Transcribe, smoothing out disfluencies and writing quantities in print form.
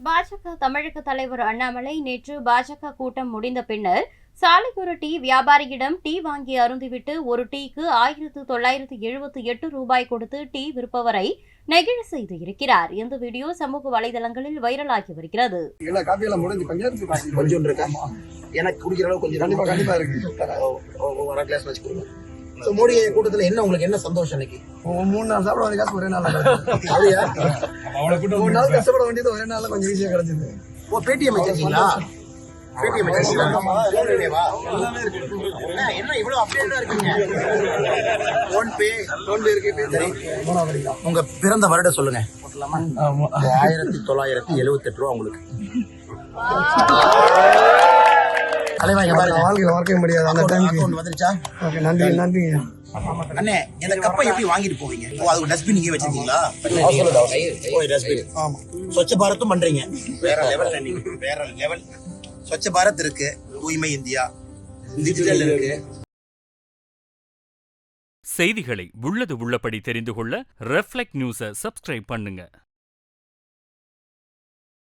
பாஜக தமிழக தலைவர் அண்ணாமலை நேற்று பாஜக கூட்டம் முடிந்த பின்னர் சாலையோர டீ வியாபாரியிடம் டீ வாங்கி அருந்திவிட்டு ஒரு டீக்கு 1978 ரூபாய் கொடுத்து டீ விற்பவரை நெகிழ செய்து இருக்கிறார். இந்த வீடியோ சமூக வலைதளங்களில் வைரலாகி வருகிறது. மோடி கூட்டத்துல என்ன உங்களுக்கு என்ன சந்தோஷம்? இன்னைக்கு 3 நாள் சாப்பிட வேண்டிய காசு ஒரே நாள் கஷ்டப்பட வேண்டியது ஒரே நாள்ல கொஞ்சம் ஈஸியா கிடைச்சது. பேடிஎம் வச்சிருக்கீங்களா? பேடிஎம் என்ன இவ்வளவு அப்டேட்டா இருக்கீங்க? போன்பே இருக்கு. சரி, உங்க பிறந்த வருடம் சொல்லுங்க. 1978 ரூபா உங்களுக்கு. வாழ்க்கை முடியாது. வந்துருச்சா? நன்றி. அண்ணே, இந்த கப்பை எப்படி வாங்கிட்டு போவீங்க? அது டஸ்ட்பின் நீங்க வச்சிருக்கீங்களா? டஸ்ட்பின். ஸ்வச்ச பாரத்தும் பண்றீங்க. வேற லெவல். ஸ்வச்ச பாரத் இருக்கு, தூய்மை இந்தியா, டிஜிட்டல் இருக்கு. செய்திகளை உள்ளது உள்ளபடி தெரிந்து கொள்ள ரெஃப்ளெக்ட் நியூஸை சப்ஸ்கிரைப் பண்ணுங்க.